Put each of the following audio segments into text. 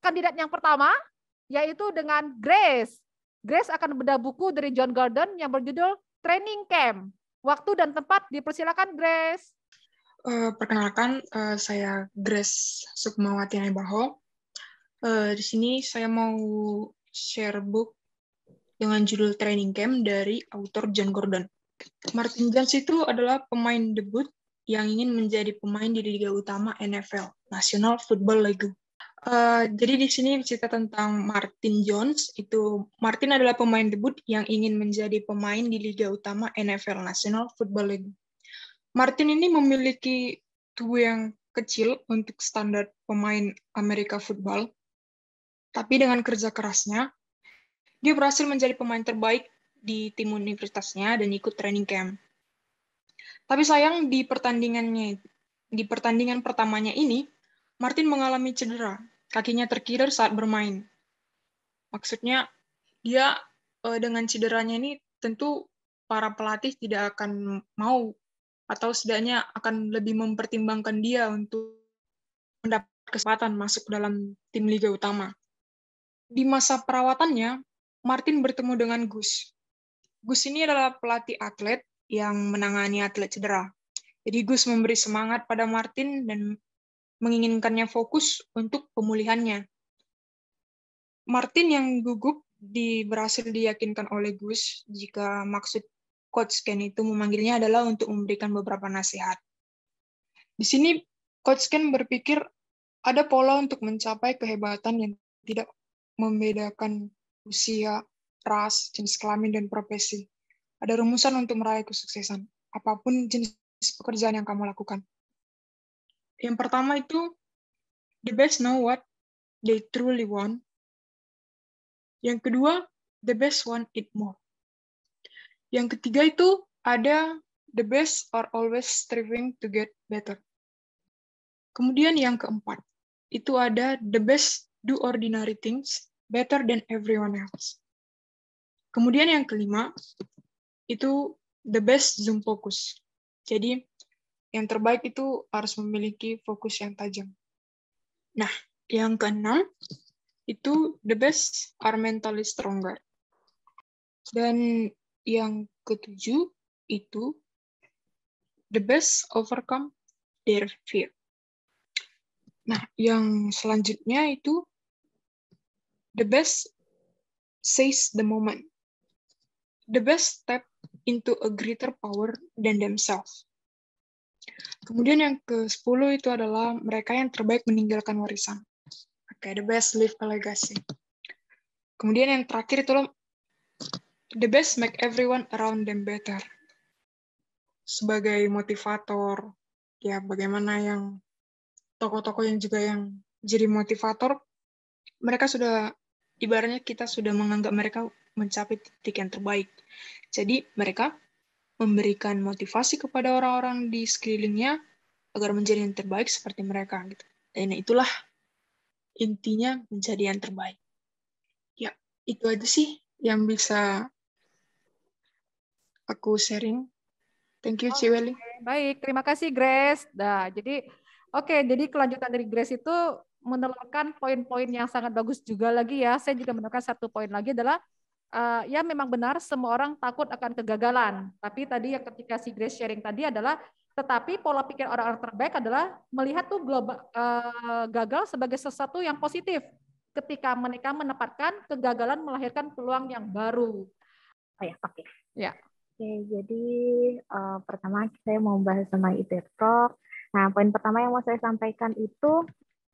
kandidat yang pertama, yaitu dengan Grace. Grace akan bedah buku dari John Gordon yang berjudul Training Camp. Waktu dan tempat dipersilakan Grace. Perkenalkan, saya Grace Sukmawati Naibaho. Di sini saya mau share book dengan judul Training Camp dari author John Gordon. Martin Jones itu adalah pemain debut yang ingin menjadi pemain di Liga Utama NFL, National Football League. Jadi di sini cerita tentang Martin Jones. Martin adalah pemain debut yang ingin menjadi pemain di Liga Utama NFL, National Football League. Martin ini memiliki tubuh yang kecil untuk standar pemain Amerika football, tapi dengan kerja kerasnya, dia berhasil menjadi pemain terbaik di tim universitasnya dan ikut training camp. Tapi sayang di pertandingan pertamanya ini, Martin mengalami cedera. Kakinya terkilir saat bermain. Maksudnya, dia dengan cederanya ini tentu para pelatih tidak akan mau atau setidaknya akan lebih mempertimbangkan dia untuk mendapat kesempatan masuk dalam tim Liga Utama. Di masa perawatannya, Martin bertemu dengan Gus. Gus ini adalah pelatih atlet yang menangani atlet cedera. Jadi Gus memberi semangat pada Martin dan menginginkannya fokus untuk pemulihannya. Martin yang gugup berhasil diyakinkan oleh Gus jika maksud Coach Ken itu memanggilnya adalah untuk memberikan beberapa nasihat. Di sini Coach Ken berpikir ada pola untuk mencapai kehebatan yang tidak membedakan usia, ras, jenis kelamin, dan profesi. Ada rumusan untuk meraih kesuksesan, apapun jenis pekerjaan yang kamu lakukan. Yang pertama itu, the best know what they truly want. Yang kedua, the best want it more. Yang ketiga itu ada the best are always striving to get better. Kemudian yang keempat, itu ada the best do ordinary things better than everyone else. Kemudian yang kelima, itu the best zoom focus. Jadi, yang terbaik itu harus memiliki fokus yang tajam. Nah, yang keenam, itu the best are mentally stronger. Dan yang ketujuh itu the best overcome their fear. Nah, yang selanjutnya itu the best seize the moment. The best step into a greater power than themselves. Kemudian yang ke-10 itu adalah mereka yang terbaik meninggalkan warisan. Oke, the best leave a legacy. Kemudian yang terakhir itu the best make everyone around them better. Sebagai motivator, ya bagaimana yang tokoh-tokoh yang juga yang jadi motivator, mereka sudah, ibaratnya kita sudah menganggap mereka mencapai titik yang terbaik. Jadi mereka memberikan motivasi kepada orang-orang di sekelilingnya agar menjadi yang terbaik seperti mereka. Gitu. Dan itulah intinya menjadi yang terbaik. Ya, itu aja sih yang bisa aku sharing. Thank you, Ciweli. Baik, terima kasih Grace. Nah, jadi kelanjutan dari Grace itu menelurkan poin-poin yang sangat bagus juga lagi ya. Saya juga menemukan satu poin lagi adalah ya memang benar semua orang takut akan kegagalan. Tapi tadi yang ketika si Grace sharing tadi adalah tetapi pola pikir orang-orang terbaik adalah melihat tuh gagal sebagai sesuatu yang positif ketika mereka menempatkan kegagalan melahirkan peluang yang baru. Oh ya, oke. Ya. Oke, jadi pertama saya mau bahas tentang ITERPRO. Nah, poin pertama yang mau saya sampaikan itu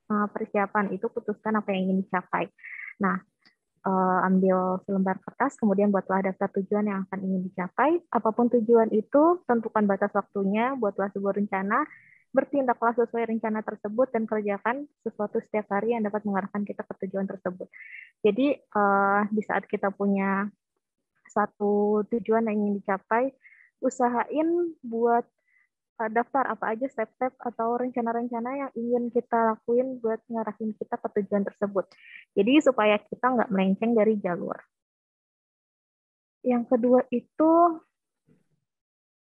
persiapan, itu putuskan apa yang ingin dicapai. Nah, ambil selembar kertas, kemudian buatlah daftar tujuan yang akan ingin dicapai. Apapun tujuan itu, tentukan batas waktunya, buatlah sebuah rencana, bertindaklah sesuai rencana tersebut, dan kerjakan sesuatu setiap hari yang dapat mengarahkan kita ke tujuan tersebut. Jadi, di saat kita punya satu tujuan yang ingin dicapai, usahain buat daftar apa aja step-step atau rencana-rencana yang ingin kita lakuin buat ngarahin kita ke tujuan tersebut. Jadi supaya kita nggak melenceng dari jalur. Yang kedua itu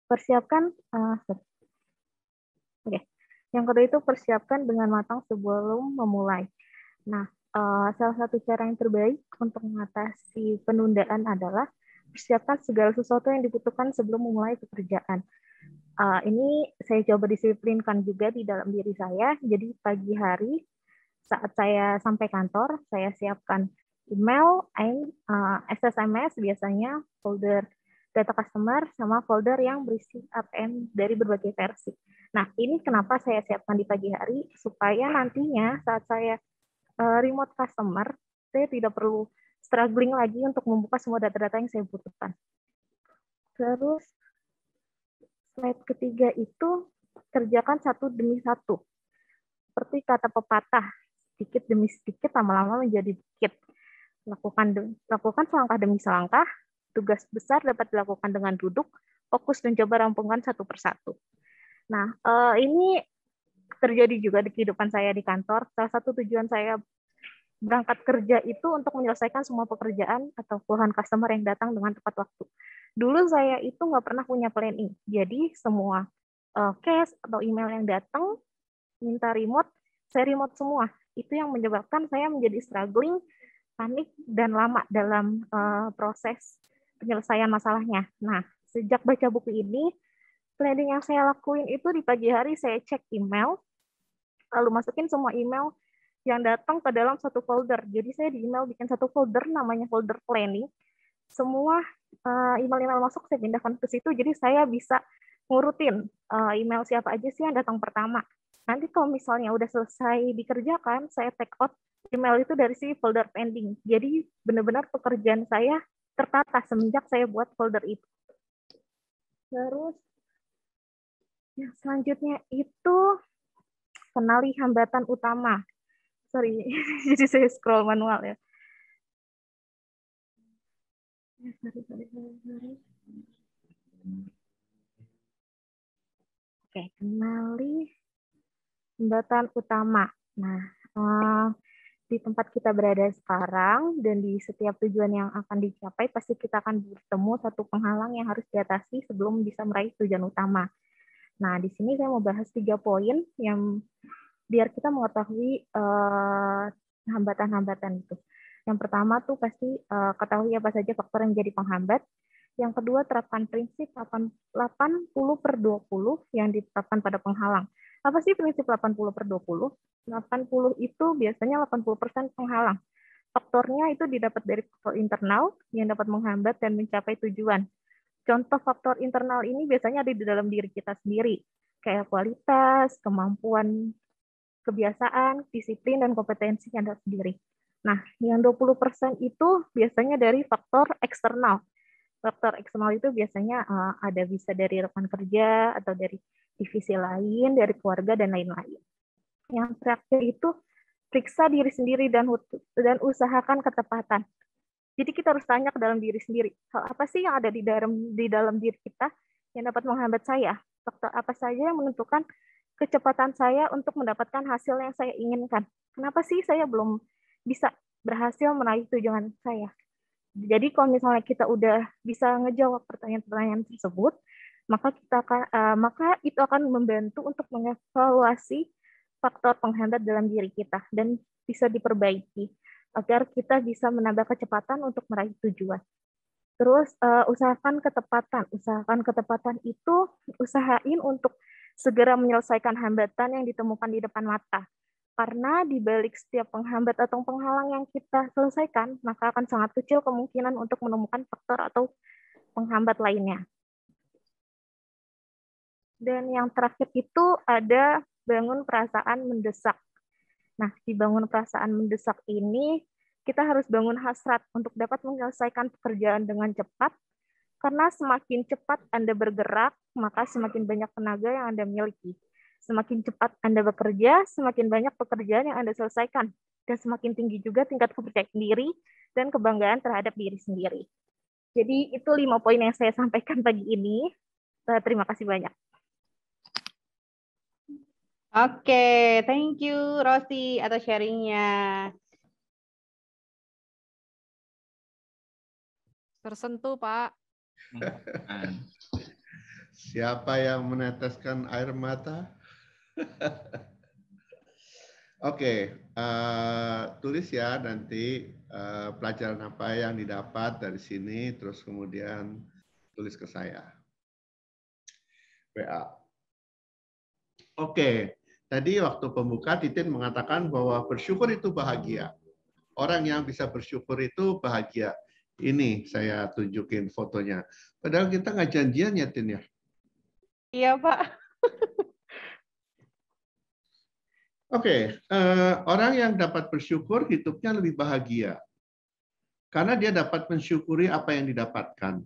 persiapkan, Yang kedua itu persiapkan dengan matang sebelum memulai. Nah, salah satu cara yang terbaik untuk mengatasi penundaan adalah persiapkan segala sesuatu yang dibutuhkan sebelum memulai pekerjaan. Ini saya coba disiplinkan juga di dalam diri saya. Jadi pagi hari saat saya sampai kantor, saya siapkan email, SSMS biasanya, folder data customer, sama folder yang berisi APM dari berbagai versi. Nah, ini kenapa saya siapkan di pagi hari, supaya nantinya saat saya remote customer, saya tidak perlu struggling lagi untuk membuka semua data-data yang saya butuhkan. Terus, slide ketiga itu kerjakan satu demi satu. Seperti kata pepatah, sedikit demi sedikit, lama-lama menjadi bukit. Lakukan selangkah demi selangkah, tugas besar dapat dilakukan dengan duduk, fokus dan coba rampungkan satu persatu. Nah, ini terjadi juga di kehidupan saya di kantor. Salah satu tujuan saya berangkat kerja itu untuk menyelesaikan semua pekerjaan atau keluhan customer yang datang dengan tepat waktu. Dulu saya itu nggak pernah punya planning. Jadi semua case atau email yang datang minta remote, saya remote semua. Itu yang menyebabkan saya menjadi struggling, panik, dan lama dalam proses penyelesaian masalahnya. Nah, sejak baca buku ini, planning yang saya lakuin itu di pagi hari saya cek email, lalu masukin semua email yang datang ke dalam satu folder. Jadi saya di email bikin satu folder namanya folder planning. Semua email-email masuk saya pindahkan ke situ, jadi saya bisa ngurutin email siapa aja sih yang datang pertama. Nanti kalau misalnya udah selesai dikerjakan, saya take out email itu dari si folder pending. Jadi benar-benar pekerjaan saya tertata semenjak saya buat folder itu. Terus yang selanjutnya itu kenali hambatan utama. Sorry, jadi saya scroll manual ya. Sorry. Oke, kenali hambatan utama. Nah, di tempat kita berada sekarang dan di setiap tujuan yang akan dicapai, pasti kita akan bertemu satu penghalang yang harus diatasi sebelum bisa meraih tujuan utama. Nah, di sini saya mau bahas 3 poin yang biar kita mengetahui hambatan-hambatan itu. Yang pertama tuh pasti ketahui apa saja faktor yang jadi penghambat. Yang kedua, terapkan prinsip 80/20 yang ditetapkan pada penghalang. Apa sih prinsip 80/20? 80 itu biasanya 80% penghalang. Faktornya itu didapat dari faktor internal yang dapat menghambat dan mencapai tujuan. Contoh faktor internal ini biasanya ada di dalam diri kita sendiri, kayak kualitas, kemampuan, kebiasaan, disiplin, dan kompetensi Anda sendiri. Nah, yang 20% itu biasanya dari faktor eksternal. Faktor eksternal itu biasanya ada bisa dari rekan kerja, atau dari divisi lain, dari keluarga, dan lain-lain. Yang terakhir itu periksa diri sendiri dan usahakan ketepatan. Jadi kita harus tanya ke dalam diri sendiri, hal apa sih yang ada di dalam diri kita yang dapat menghambat saya? Faktor apa saja yang menentukan kecepatan saya untuk mendapatkan hasil yang saya inginkan? Kenapa sih saya belum bisa berhasil meraih tujuan saya? Jadi kalau misalnya kita udah bisa ngejawab pertanyaan-pertanyaan tersebut, maka itu akan membantu untuk mengevaluasi faktor penghambat dalam diri kita dan bisa diperbaiki agar kita bisa menambah kecepatan untuk meraih tujuan. Terus usahakan ketepatan. Usahakan ketepatan itu usahain untuk segera menyelesaikan hambatan yang ditemukan di depan mata. Karena di balik setiap penghambat atau penghalang yang kita selesaikan, maka akan sangat kecil kemungkinan untuk menemukan faktor atau penghambat lainnya. Dan yang terakhir itu ada bangun perasaan mendesak. Nah, di bangun perasaan mendesak ini, kita harus bangun hasrat untuk dapat menyelesaikan pekerjaan dengan cepat, karena semakin cepat Anda bergerak, maka semakin banyak tenaga yang Anda miliki. Semakin cepat Anda bekerja, semakin banyak pekerjaan yang Anda selesaikan, dan semakin tinggi juga tingkat kepercayaan diri dan kebanggaan terhadap diri sendiri. Jadi itu 5 poin yang saya sampaikan pagi ini. Terima kasih banyak. Oke, thank you Rosi atas sharingnya. Tersentuh, Pak. Siapa yang meneteskan air mata? Oke, tulis ya nanti pelajaran apa yang didapat dari sini, terus kemudian tulis ke saya. WA. Oke, tadi waktu pembuka Titin mengatakan bahwa bersyukur itu bahagia. Orang yang bisa bersyukur itu bahagia. Ini saya tunjukin fotonya. Padahal kita nggak janjian ya, Tin ya? Iya, Pak. Oke, orang yang dapat bersyukur hidupnya lebih bahagia. Karena dia dapat mensyukuri apa yang didapatkan.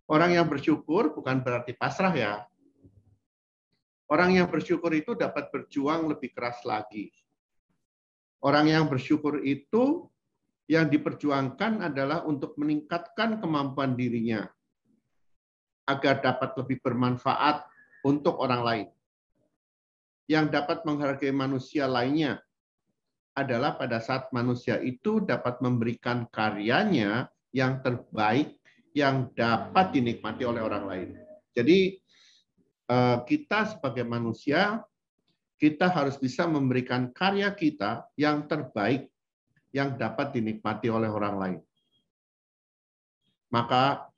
Orang yang bersyukur bukan berarti pasrah ya. Orang yang bersyukur itu dapat berjuang lebih keras lagi. Orang yang bersyukur itu yang diperjuangkan adalah untuk meningkatkan kemampuan dirinya agar dapat lebih bermanfaat untuk orang lain. Yang dapat menghargai manusia lainnya adalah pada saat manusia itu dapat memberikan karyanya yang terbaik yang dapat dinikmati oleh orang lain. Jadi kita sebagai manusia, kita harus bisa memberikan karya kita yang terbaik yang dapat dinikmati oleh orang lain. Maka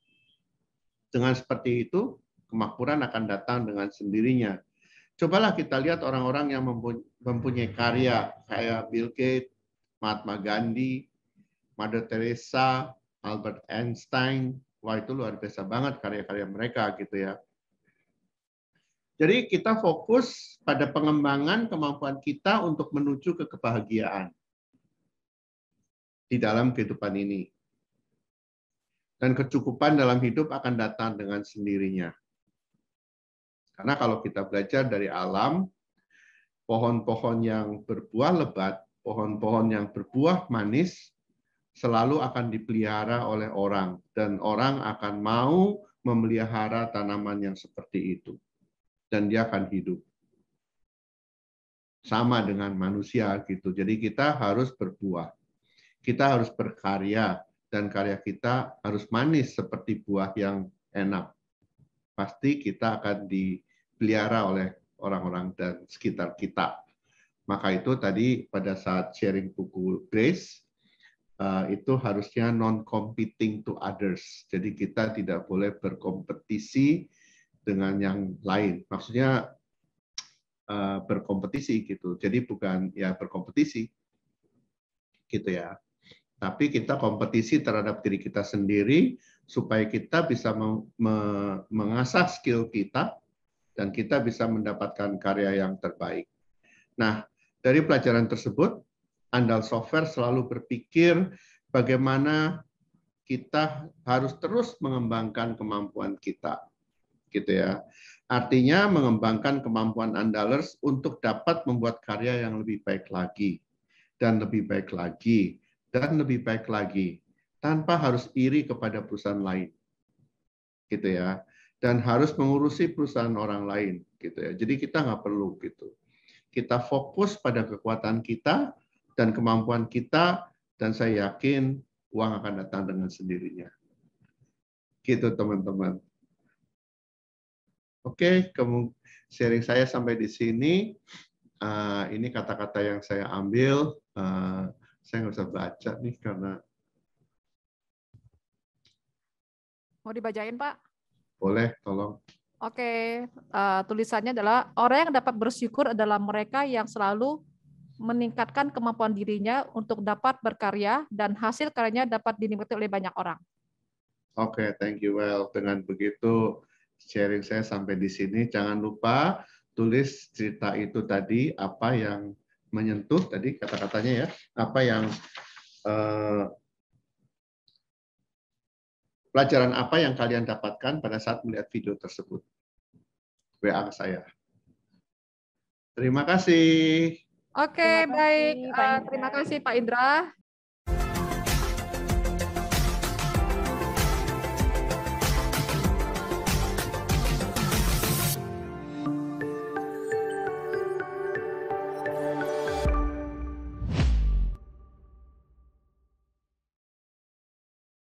dengan seperti itu, kemakmuran akan datang dengan sendirinya. Cobalah kita lihat orang-orang yang mempunyai karya kayak Bill Gates, Mahatma Gandhi, Mother Teresa, Albert Einstein. Wah, itu luar biasa banget karya-karya mereka gitu ya. Jadi kita fokus pada pengembangan kemampuan kita untuk menuju ke kebahagiaan di dalam kehidupan ini. Dan kecukupan dalam hidup akan datang dengan sendirinya. Karena kalau kita belajar dari alam, pohon-pohon yang berbuah lebat, pohon-pohon yang berbuah manis, selalu akan dipelihara oleh orang. Dan orang akan mau memelihara tanaman yang seperti itu. Dan dia akan hidup. Sama dengan manusia gitu. Jadi kita harus berbuah. Kita harus berkarya. Dan karya kita harus manis seperti buah yang enak. Pasti kita akan dipelihara oleh orang-orang dan sekitar kita. Maka itu tadi pada saat sharing buku Grace, itu harusnya non-competing to others. Jadi kita tidak boleh berkompetisi dengan yang lain. Maksudnya berkompetisi gitu. Jadi bukan ya berkompetisi gitu ya. Tapi kita kompetisi terhadap diri kita sendiri supaya kita bisa mengasah skill kita dan kita bisa mendapatkan karya yang terbaik. Nah, dari pelajaran tersebut, Andal Software selalu berpikir bagaimana kita harus terus mengembangkan kemampuan kita. Gitu ya. Artinya mengembangkan kemampuan Andalers untuk dapat membuat karya yang lebih baik lagi dan lebih baik lagi dan lebih baik lagi tanpa harus iri kepada perusahaan lain. Gitu ya. Dan harus mengurusi perusahaan orang lain gitu ya. Jadi kita nggak perlu gitu. Kita fokus pada kekuatan kita dan kemampuan kita dan saya yakin uang akan datang dengan sendirinya. Gitu teman-teman. Oke, sharing saya sampai di sini. Ini kata-kata yang saya ambil. Saya nggak usah baca nih karena. Mau dibacain, Pak? Boleh, tolong. Oke, tulisannya adalah orang yang dapat bersyukur adalah mereka yang selalu meningkatkan kemampuan dirinya untuk dapat berkarya dan hasil karyanya dapat dinikmati oleh banyak orang. Oke, thank you. Well, dengan begitu sharing saya sampai di sini. Jangan lupa tulis cerita itu tadi, apa yang menyentuh tadi kata-katanya ya, apa yang pelajaran apa yang kalian dapatkan pada saat melihat video tersebut. WA ke saya. Terima kasih. Oke, baik. Pak Indra. Terima kasih Pak Indra.